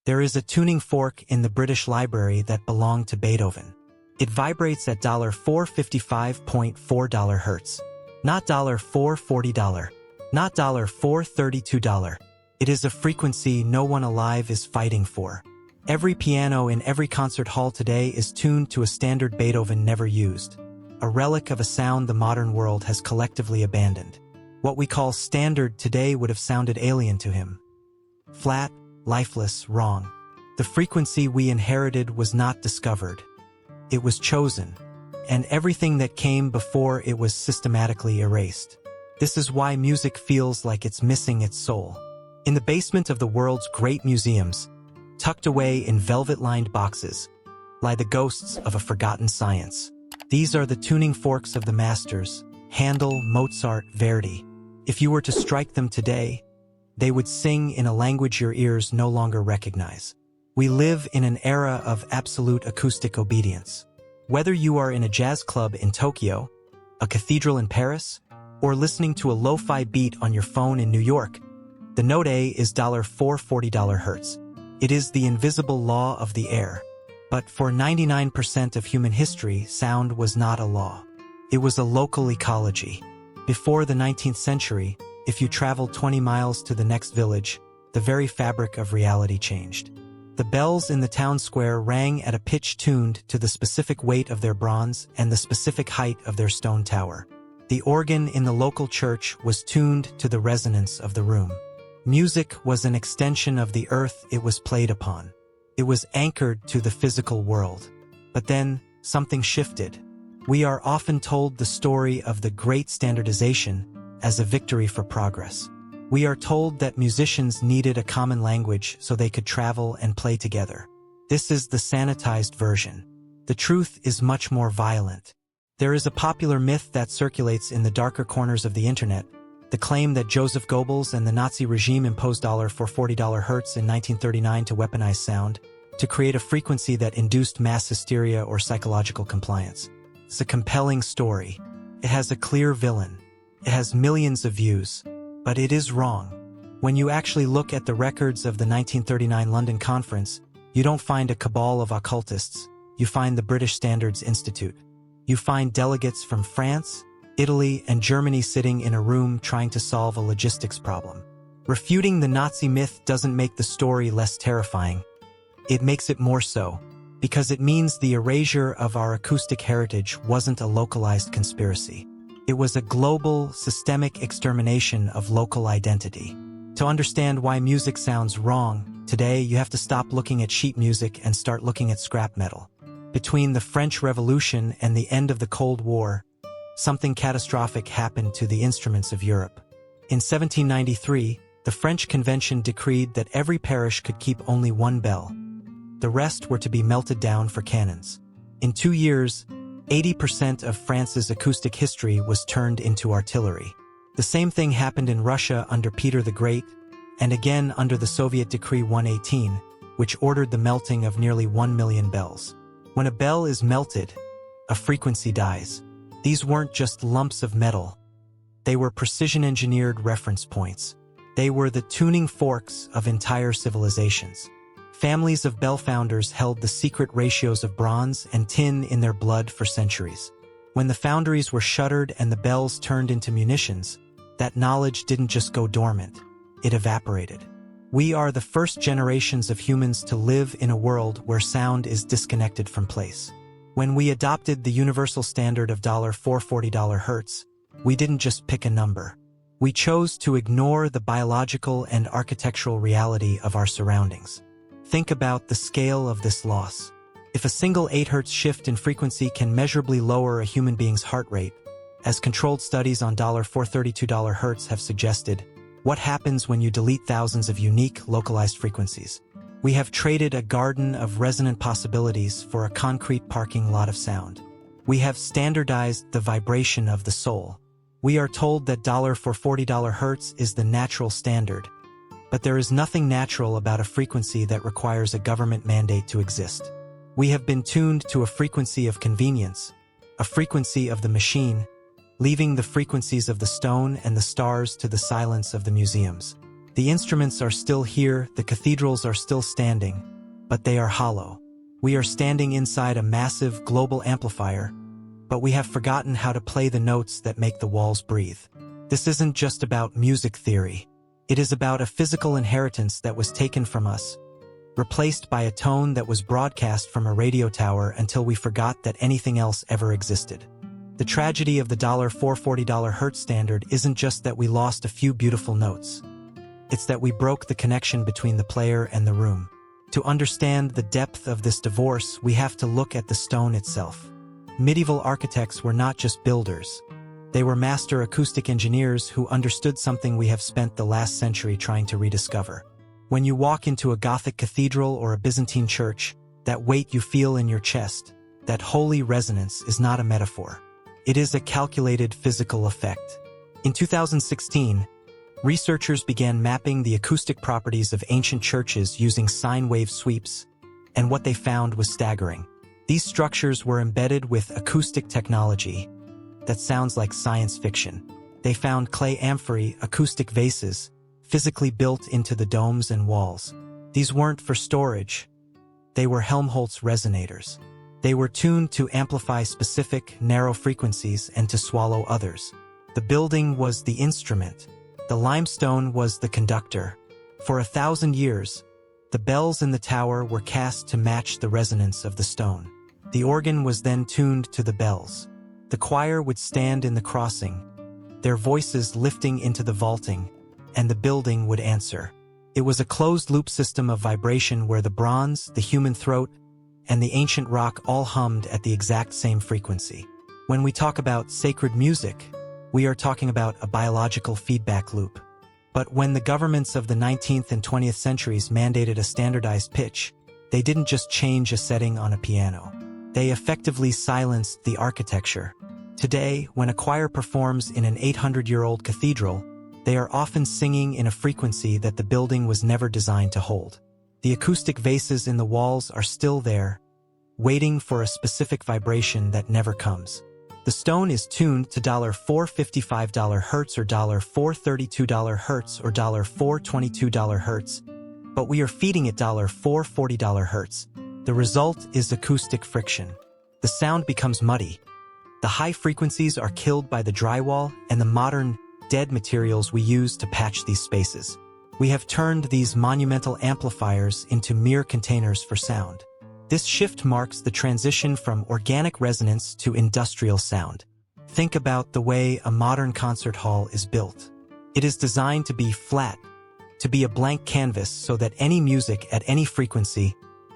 There is a tuning fork in the British Library that belonged to Beethoven. It vibrates at $455.4 Hz. Not $440, not $432. It is a frequency no one alive is fighting for. Every piano in every concert hall today is tuned to a standard Beethoven never used, a relic of a sound the modern world has collectively abandoned. What we call standard today would have sounded alien to him. Flat, lifeless, wrong. The frequency we inherited was not discovered. It was chosen, and everything that came before it was systematically erased. This is why music feels like it's missing its soul. In the basement of the world's great museums, tucked away in velvet-lined boxes, lie the ghosts of a forgotten science. These are the tuning forks of the masters, Handel, Mozart, Verdi. If you were to strike them today, they would sing in a language your ears no longer recognize. We live in an era of absolute acoustic obedience. Whether you are in a jazz club in Tokyo, a cathedral in Paris, or listening to a lo-fi beat on your phone in New York, the note A is $440 Hz. It is the invisible law of the air. But for 99% of human history, sound was not a law. It was a local ecology. Before the 19th century, if you traveled 20 miles to the next village, the very fabric of reality changed. The bells in the town square rang at a pitch tuned to the specific weight of their bronze and the specific height of their stone tower. The organ in the local church was tuned to the resonance of the room. Music was an extension of the earth it was played upon. It was anchored to the physical world. But then, something shifted. We are often told the story of the Great Standardization as a victory for progress. We are told that musicians needed a common language so they could travel and play together. This is the sanitized version. The truth is much more violent. There is a popular myth that circulates in the darker corners of the internet, the claim that Joseph Goebbels and the Nazi regime imposed $440 Hz in 1939 to weaponize sound, to create a frequency that induced mass hysteria or psychological compliance. It's a compelling story. It has a clear villain. It has millions of views. But it is wrong. When you actually look at the records of the 1939 London Conference, you don't find a cabal of occultists. You find the British Standards Institute. You find delegates from France, Italy, and Germany sitting in a room trying to solve a logistics problem. Refuting the Nazi myth doesn't make the story less terrifying. It makes it more so, because it means the erasure of our acoustic heritage wasn't a localized conspiracy. It was a global, systemic extermination of local identity. To understand why music sounds wrong, today you have to stop looking at sheet music and start looking at scrap metal. Between the French Revolution and the end of the Cold War, something catastrophic happened to the instruments of Europe. In 1793, the French Convention decreed that every parish could keep only one bell. The rest were to be melted down for cannons. In 2 years, 80% of France's acoustic history was turned into artillery. The same thing happened in Russia under Peter the Great, and again under the Soviet Decree 118, which ordered the melting of nearly 1 million bells. When a bell is melted, a frequency dies. These weren't just lumps of metal. They were precision-engineered reference points. They were the tuning forks of entire civilizations. Families of bell founders held the secret ratios of bronze and tin in their blood for centuries. When the foundries were shuttered and the bells turned into munitions, that knowledge didn't just go dormant, it evaporated. We are the first generations of humans to live in a world where sound is disconnected from place. When we adopted the universal standard of $440 Hz, we didn't just pick a number. We chose to ignore the biological and architectural reality of our surroundings. Think about the scale of this loss. If a single 8 Hz shift in frequency can measurably lower a human being's heart rate, as controlled studies on $432 Hz have suggested, what happens when you delete thousands of unique, localized frequencies? We have traded a garden of resonant possibilities for a concrete parking lot of sound. We have standardized the vibration of the soul. We are told that $440 Hz is the natural standard, but there is nothing natural about a frequency that requires a government mandate to exist. We have been tuned to a frequency of convenience, a frequency of the machine, leaving the frequencies of the stone and the stars to the silence of the museums. The instruments are still here, the cathedrals are still standing, but they are hollow. We are standing inside a massive global amplifier, but we have forgotten how to play the notes that make the walls breathe. This isn't just about music theory. It is about a physical inheritance that was taken from us, replaced by a tone that was broadcast from a radio tower until we forgot that anything else ever existed. The tragedy of the $440 Hertz standard isn't just that we lost a few beautiful notes. It's that we broke the connection between the player and the room. To understand the depth of this divorce, we have to look at the stone itself. Medieval architects were not just builders. They were master acoustic engineers who understood something we have spent the last century trying to rediscover. When you walk into a Gothic cathedral or a Byzantine church, that weight you feel in your chest, that holy resonance, is not a metaphor. It is a calculated physical effect. In 2016, researchers began mapping the acoustic properties of ancient churches using sine wave sweeps, and what they found was staggering. These structures were embedded with acoustic technology that sounds like science fiction. They found clay amphorae, acoustic vases, physically built into the domes and walls. These weren't for storage. They were Helmholtz resonators. They were tuned to amplify specific, narrow frequencies and to swallow others. The building was the instrument. The limestone was the conductor. For 1,000 years, the bells in the tower were cast to match the resonance of the stone. The organ was then tuned to the bells. The choir would stand in the crossing, their voices lifting into the vaulting, and the building would answer. It was a closed-loop system of vibration where the bronze, the human throat, and the ancient rock all hummed at the exact same frequency. When we talk about sacred music, we are talking about a biological feedback loop. But when the governments of the 19th and 20th centuries mandated a standardized pitch, they didn't just change a setting on a piano. They effectively silenced the architecture. Today, when a choir performs in an 800-year-old cathedral, they are often singing in a frequency that the building was never designed to hold. The acoustic vases in the walls are still there, waiting for a specific vibration that never comes. The stone is tuned to $455 Hertz or $432 Hertz or $422 Hertz, but we are feeding it $440 Hertz. The result is acoustic friction. The sound becomes muddy. The high frequencies are killed by the drywall and the modern, dead materials we use to patch these spaces. We have turned these monumental amplifiers into mere containers for sound. This shift marks the transition from organic resonance to industrial sound. Think about the way a modern concert hall is built. It is designed to be flat, to be a blank canvas so that any music at any frequency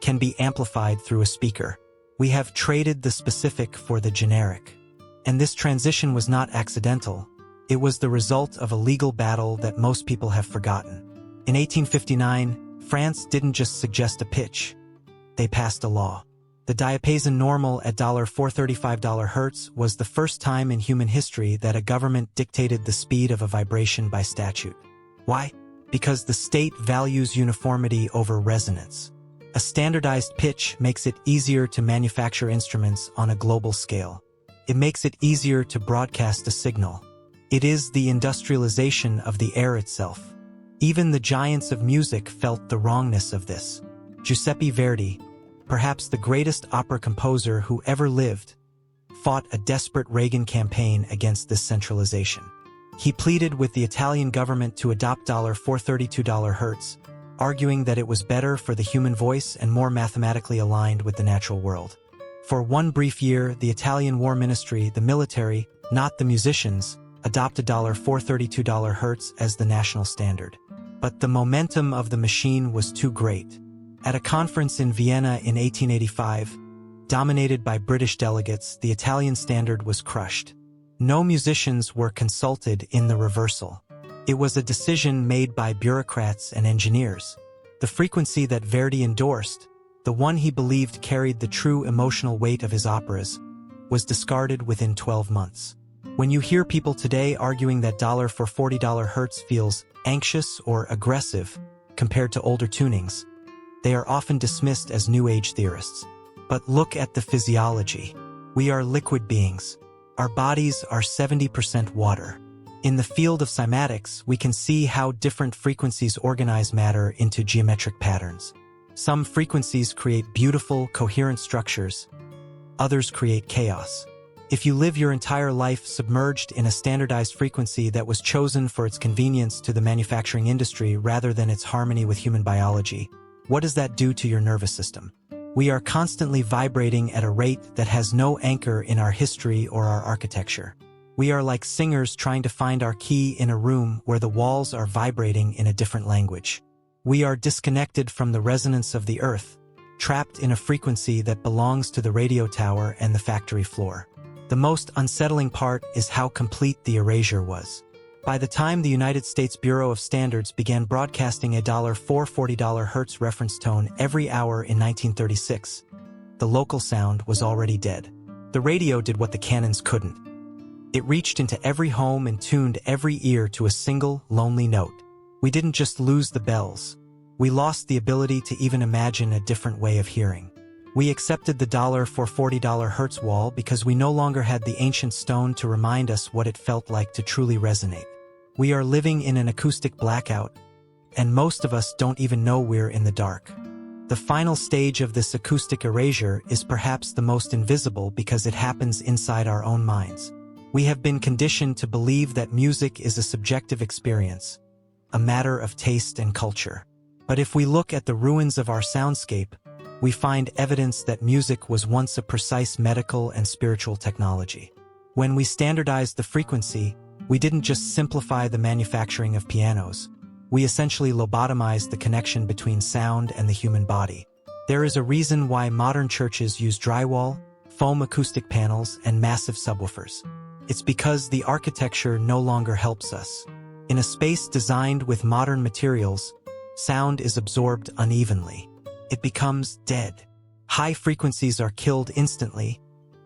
can be amplified through a speaker. We have traded the specific for the generic. And this transition was not accidental. It was the result of a legal battle that most people have forgotten. In 1859, France didn't just suggest a pitch. They passed a law. The diapason normal at $435 Hertz was the first time in human history that a government dictated the speed of a vibration by statute. Why? Because the state values uniformity over resonance. A standardized pitch makes it easier to manufacture instruments on a global scale. It makes it easier to broadcast a signal. It is the industrialization of the air itself. Even the giants of music felt the wrongness of this. Giuseppe Verdi, perhaps the greatest opera composer who ever lived, fought a desperate Reagan campaign against this centralization. He pleaded with the Italian government to adopt $432 Hertz, arguing that it was better for the human voice and more mathematically aligned with the natural world. For one brief year, the Italian War Ministry, the military, not the musicians, adopted $432 Hertz as the national standard. But the momentum of the machine was too great. At a conference in Vienna in 1885, dominated by British delegates, the Italian standard was crushed. No musicians were consulted in the reversal. It was a decision made by bureaucrats and engineers. The frequency that Verdi endorsed, the one he believed carried the true emotional weight of his operas, was discarded within 12 months. When you hear people today arguing that $440 Hertz feels anxious or aggressive compared to older tunings, they are often dismissed as New Age theorists. But look at the physiology. We are liquid beings. Our bodies are 70% water. In the field of cymatics, we can see how different frequencies organize matter into geometric patterns. Some frequencies create beautiful, coherent structures. Others create chaos. If you live your entire life submerged in a standardized frequency that was chosen for its convenience to the manufacturing industry rather than its harmony with human biology, what does that do to your nervous system? We are constantly vibrating at a rate that has no anchor in our history or our architecture. We are like singers trying to find our key in a room where the walls are vibrating in a different language. We are disconnected from the resonance of the earth, trapped in a frequency that belongs to the radio tower and the factory floor. The most unsettling part is how complete the erasure was. By the time the United States Bureau of Standards began broadcasting a $440 Hz reference tone every hour in 1936, the local sound was already dead. The radio did what the cannons couldn't. It reached into every home and tuned every ear to a single, lonely note. We didn't just lose the bells. We lost the ability to even imagine a different way of hearing. We accepted the $440 Hertz wall because we no longer had the ancient stone to remind us what it felt like to truly resonate. We are living in an acoustic blackout, and most of us don't even know we're in the dark. The final stage of this acoustic erasure is perhaps the most invisible because it happens inside our own minds. We have been conditioned to believe that music is a subjective experience, a matter of taste and culture. But if we look at the ruins of our soundscape, we find evidence that music was once a precise medical and spiritual technology. When we standardized the frequency, we didn't just simplify the manufacturing of pianos. We essentially lobotomized the connection between sound and the human body. There is a reason why modern churches use drywall, foam acoustic panels, and massive subwoofers. It's because the architecture no longer helps us. In a space designed with modern materials, sound is absorbed unevenly. It becomes dead. High frequencies are killed instantly,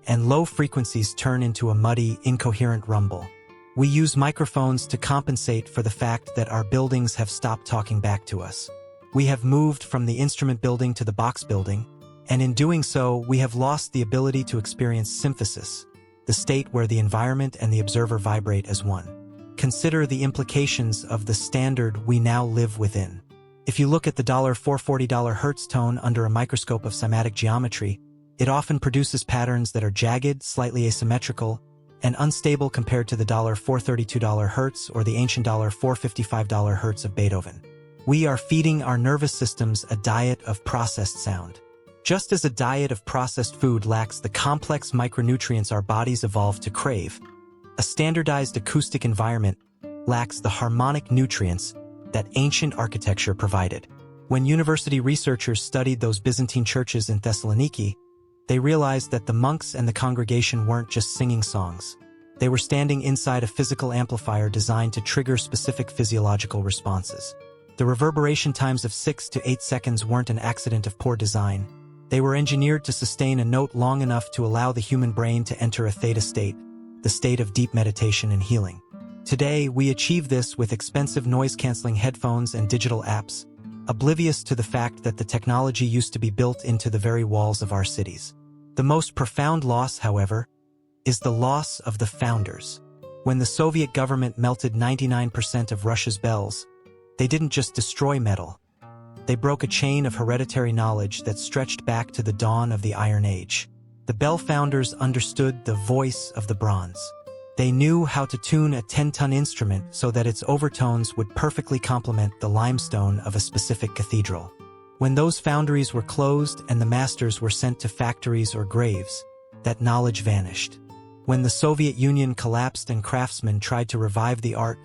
and low frequencies turn into a muddy, incoherent rumble. We use microphones to compensate for the fact that our buildings have stopped talking back to us. We have moved from the instrument building to the box building, and in doing so, we have lost the ability to experience symphysis, the state where the environment and the observer vibrate as one. Consider the implications of the standard we now live within. If you look at the $440 Hertz tone under a microscope of cymatic geometry, it often produces patterns that are jagged, slightly asymmetrical, and unstable compared to the $432 Hertz or the ancient $455 Hertz of Beethoven. We are feeding our nervous systems a diet of processed sound. Just as a diet of processed food lacks the complex micronutrients our bodies evolved to crave, a standardized acoustic environment lacks the harmonic nutrients that ancient architecture provided. When university researchers studied those Byzantine churches in Thessaloniki, they realized that the monks and the congregation weren't just singing songs. They were standing inside a physical amplifier designed to trigger specific physiological responses. The reverberation times of 6 to 8 seconds weren't an accident of poor design. They were engineered to sustain a note long enough to allow the human brain to enter a theta state, the state of deep meditation and healing. Today, we achieve this with expensive noise-canceling headphones and digital apps, oblivious to the fact that the technology used to be built into the very walls of our cities. The most profound loss, however, is the loss of the founders. When the Soviet government melted 99% of Russia's bells, they didn't just destroy metal. They broke a chain of hereditary knowledge that stretched back to the dawn of the Iron Age. The bell founders understood the voice of the bronze. They knew how to tune a 10-ton instrument so that its overtones would perfectly complement the limestone of a specific cathedral. When those foundries were closed and the masters were sent to factories or graves, that knowledge vanished. When the Soviet Union collapsed and craftsmen tried to revive the art,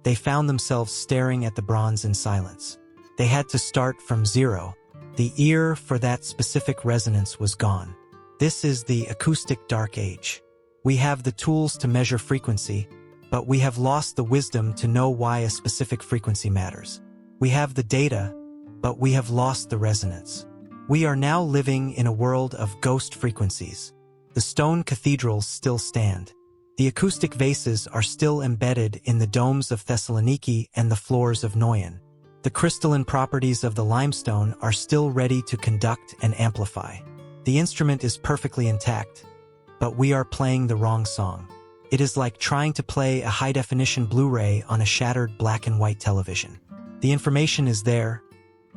they found themselves staring at the bronze in silence. They had to start from zero. The ear for that specific resonance was gone. This is the acoustic dark age. We have the tools to measure frequency, but we have lost the wisdom to know why a specific frequency matters. We have the data, but we have lost the resonance. We are now living in a world of ghost frequencies. The stone cathedrals still stand. The acoustic vases are still embedded in the domes of Thessaloniki and the floors of Noyon. The crystalline properties of the limestone are still ready to conduct and amplify. The instrument is perfectly intact, but we are playing the wrong song. It is like trying to play a high-definition Blu-ray on a shattered black and white television. The information is there,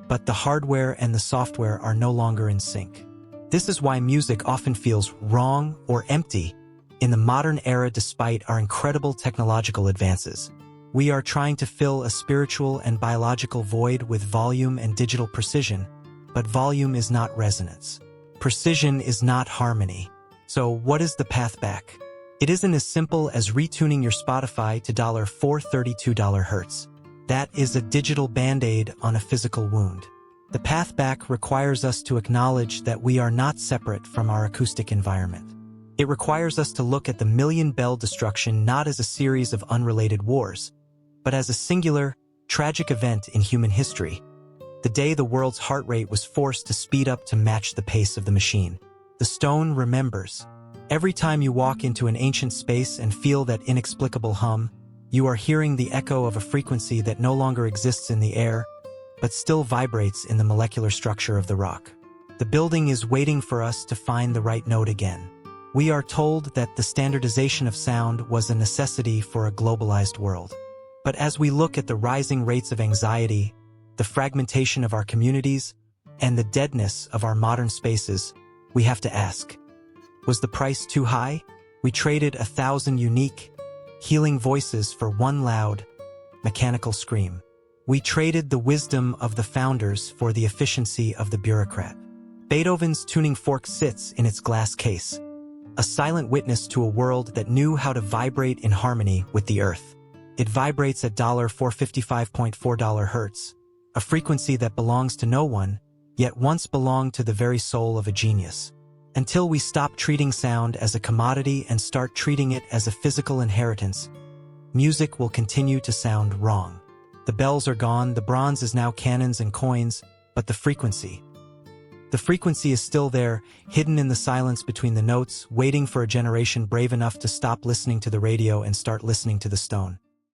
but the hardware and the software are no longer in sync. This is why music often feels wrong or empty in the modern era despite our incredible technological advances. We are trying to fill a spiritual and biological void with volume and digital precision, but volume is not resonance. Precision is not harmony. So what is the path back? It isn't as simple as retuning your Spotify to $432 hertz. That is a digital band-aid on a physical wound. The path back requires us to acknowledge that we are not separate from our acoustic environment. It requires us to look at the Million Bell destruction not as a series of unrelated wars, but as a singular, tragic event in human history, the day the world's heart rate was forced to speed up to match the pace of the machine. The stone remembers. Every time you walk into an ancient space and feel that inexplicable hum, you are hearing the echo of a frequency that no longer exists in the air, but still vibrates in the molecular structure of the rock. The building is waiting for us to find the right note again. We are told that the standardization of sound was a necessity for a globalized world. But as we look at the rising rates of anxiety, the fragmentation of our communities, and the deadness of our modern spaces, we have to ask, was the price too high? We traded 1,000 unique, healing voices for one loud, mechanical scream. We traded the wisdom of the founders for the efficiency of the bureaucrat. Beethoven's tuning fork sits in its glass case, a silent witness to a world that knew how to vibrate in harmony with the earth. It vibrates at $455.4 hertz, a frequency that belongs to no one, yet once belonged to the very soul of a genius. Until we stop treating sound as a commodity and start treating it as a physical inheritance, music will continue to sound wrong. The bells are gone, the bronze is now cannons and coins, but the frequency is still there, hidden in the silence between the notes, waiting for a generation brave enough to stop listening to the radio and start listening to the stone.